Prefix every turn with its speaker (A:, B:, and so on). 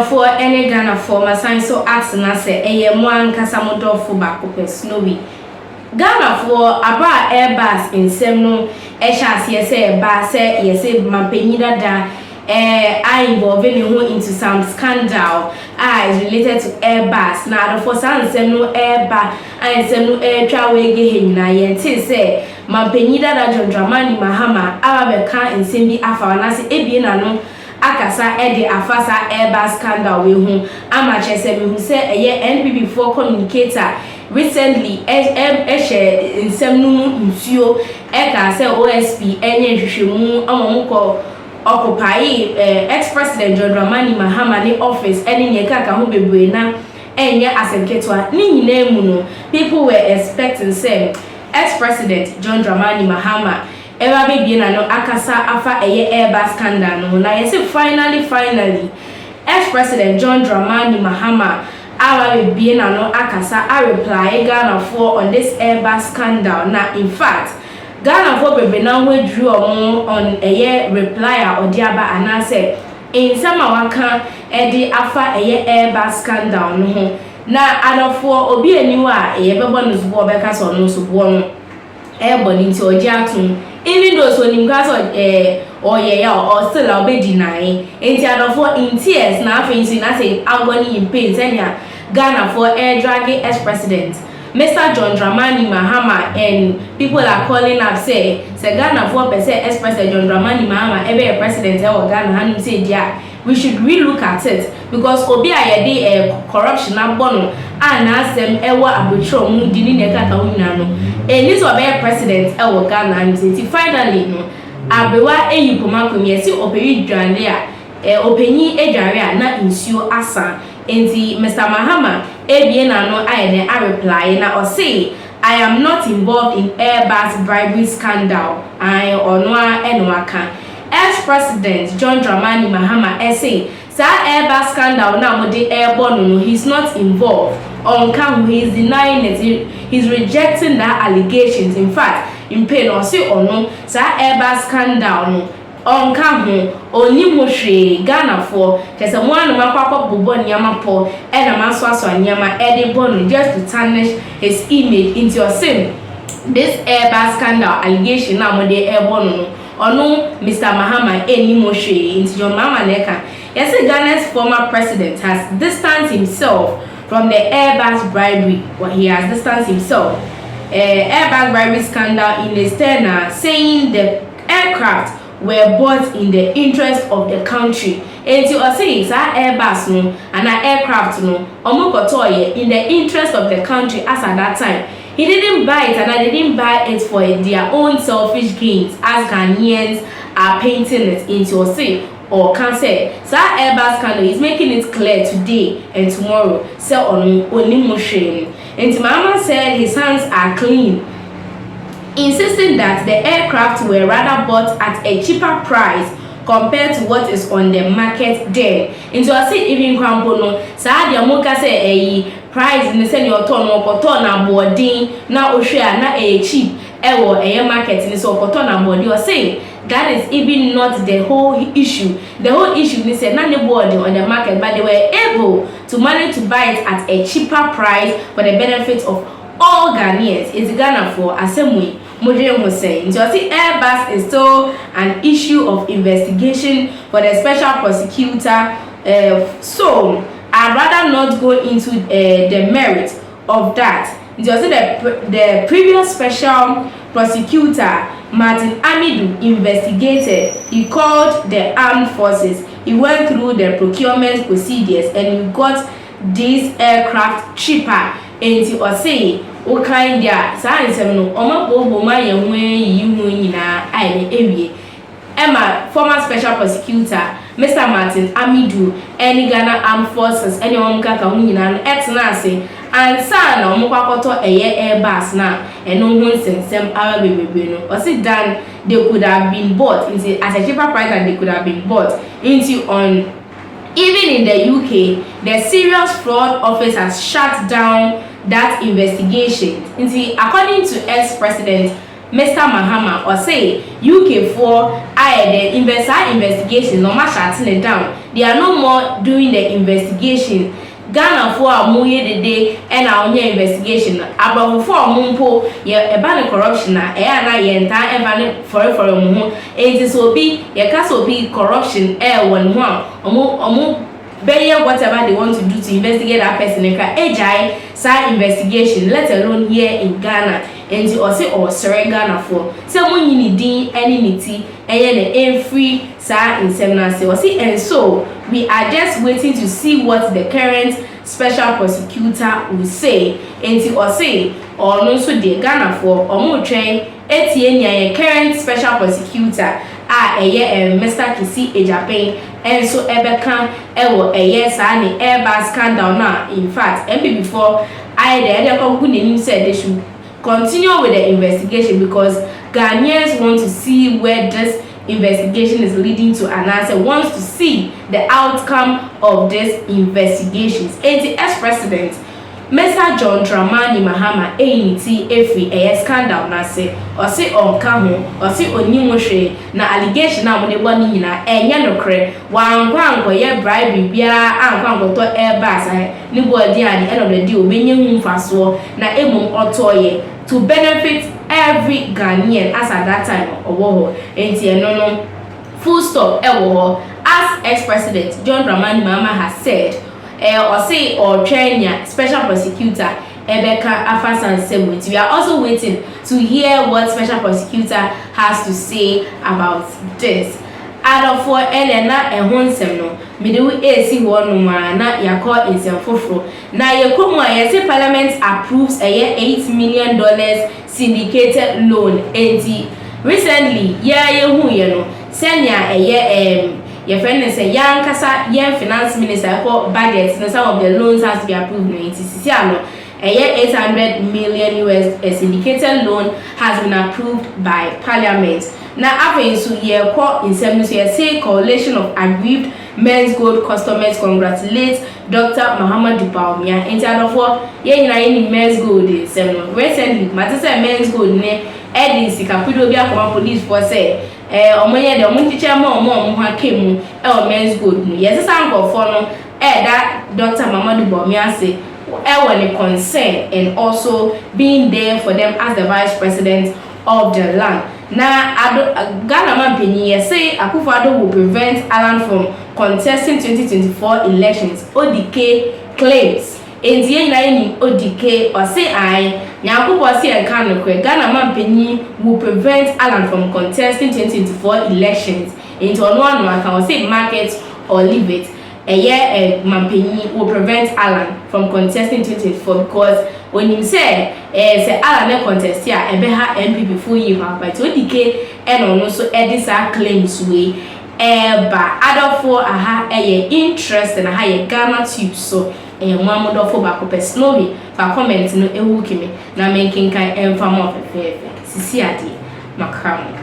A: for any Ghana for my sign so asking us a one casamodo for back up snowy. Ghana for about Airbus in Semno, Eshas, yes, bass, yes, Mampenida da. I involving into some scandal is related to Airbus. Now, for some no Airbus and some air travel again. I say, Mampenida da John Dramani Mahama, Arabeka and Simbi Afanasi Ebiano. Akasa ede afasa Airbus scandal we hu amache se me hu se NPP4 communicator recently share nsem no nsuo ka se OSP enye hwehwemu amomko occupy ex-president John Dramani Mahama ni office ene ne kaka ho bebre na enye asemketwa ni nyina mu no people were expecting say ex-president John Dramani Mahama Eva baby na no akasa afa Airbus scandal no na yesi finally ex-president John Dramani Mahama awa baby na no akasa a reply Ghana for on this Airbus scandal. Na in fact Ghana for baby na withdrew on reply or diaba anase in some waka edi afa Airbus scandal no na adofo obi aniwa bebo no subo beka so no subo no eboni nti ojiatun even though so nimka so or still be deny enti adofo in tears na afinsi na say agony in pain senya Ghana for air dragging ex-president Mr. John Dramani Mahama, and people are calling up say Ghana for ex-president John Dramani Mahama ever a president of Ghana and say yeah we should relook at it because obi ayede corruption abono and ask them ewa abotro mu dini neka ka wina no eni so be president ewo Ghana and finally no abewa eyipoma komyesi operi dwane a openyi edware a na nsuo asa enti Mr. Mahama ebie na no ayene a reply na o say I am not involved in Airbus bribery scandal I onwa enwaka ex-president John Dramani Mahama say Airbus scandal now mode airborne no he's not involved on cam he is denying it he's rejecting that allegations in fact in pain or say or no Airbus scandal no on cam oni mo hwe Ghana for just one makwa bobo nyama po e na maswaso nyama e bon just to tarnish his image into your sin this Airbus scandal allegation now mode airborne no Onu Mr. Mahama eni mo hwe into your mama neka. Yes, Ghana's former president has distanced himself from the Airbus bribery. Well, he has distanced himself. Airbus bribery scandal in the stena, saying the aircraft were bought in the interest of the country. And you are saying that Airbus no and an aircraft no omokotoye in the interest of the country as at that time. He didn't buy it and I didn't buy it for their own selfish gains as Ghanaians are painting it into a say or can say. So Airbus scandal is making it clear today and tomorrow. So on Onimoshe. And Mahama said his hands are clean, insisting that the aircraft were rather bought at a cheaper price compared to what is on the market there. Into I say even Crampono, Sadia Moka say a price in the senior ton or cotton and boarding now Oshia na a cheap ewo a market in so cotton and board. You are saying that is even not the whole issue. The whole issue is that none boarding on the market, but they were able to manage to buy it at a cheaper price for the benefit of all Ghanaians. It's Ghana for Assembly. Mudrian was saying, so I see Airbus is still an issue of investigation for the special prosecutor. So I'd rather not go into the merit of that. Just the previous special prosecutor Martin Amidu investigated. He called the armed forces. He went through the procurement procedures and he got this aircraft cheaper. And he was saying, o kind dia science no omabobo ma ye hu yi hu nyina ai ewie Emma former special prosecutor Mr. Martin Amidu any Ghana Armed Forces any omka ka hu nyina no etna ase ansa na omkwakoto Airbus na eno hu nsensem ara bebebe no o sit down they could have been bought into at a cheaper price than they could have been bought into on. Even in the UK, the Serious Fraud Office has shut down that investigation. According to ex-president Mr. Mahama or say UK for the investigation no matter shutting it down. They are no more doing the investigation. Ghana for a moye the day and our investigation about for mumpo ye ban corruption na ye entire ban for it is so be ye castle be corruption one omo bear whatever they want to do to investigate that person side investigation, let alone here in Ghana, and you also or Surrey Ghana for someone you need any nitty and free side in seminar say and so we are just waiting to see what the current special prosecutor will say and you or say or no so the Ghana for or more train etienne current special prosecutor Mr. Kisi Ejapen and so Ebeka Ewo yes and the Airbus Ŵcandal now. In fact, before the said they should continue with the investigation because Ghanaians want to see where this investigation is leading to and answer wants to see the outcome of this investigations. And the ex-president Mr. John Dramani Mahama ain't every scandal na say or say on kaho or say onimoshe na allegation na mo one nyina enye nokre wan kwanko ye bribe bia ankwanko to Airbus ni body at the end of the day obenye hu mfaso na emom otoye to benefit every Ghanaian as at that time owo enti no full stop ewo as ex-president John Dramani Mahama has said or say or Kenya special prosecutor Ebeka Afasan Sebut. We are also waiting to hear what special prosecutor has to say about this. Out for Elena and Honsem no, middle AC one na ယာhock in Senfofro. Na Yakomo say Parliament approves a year $8 million syndicated loan. And recently, senya a year your friend is a young kasa young finance minister for budget and some of the loans has to be approved no a year $800 million US syndicated loan has been approved by Parliament. Now after so year court in 7 say coalition of aggrieved men's gold customers congratulates Dr. Mahama Dupaumia and for any men's gold in 7 recently matter men's gold ne edisi kapido bia come police for say omoye de omo teacher mo ha kemu men's gold no yes sanko for no that Dr. Mahama Dupaumia say when a concern and also being there for them as the vice president of the land. Now, Ghana man penny say Akufo-Addo will prevent Alan from contesting 2024 elections. ODK claims. And the ODK or say I Nyankopɔ say Ghana man penny will prevent Alan from contesting 2024 elections. Into one can say market or leave it. A year Mampenyi will prevent Alan from contesting 2024 because when you say Alan contest here and beha MP before you by ODK and also Edisa claims we but other for interest and a higher Ghana tube so one more for back up snowy for comment no me na making kind of fair Sisiadi Macram.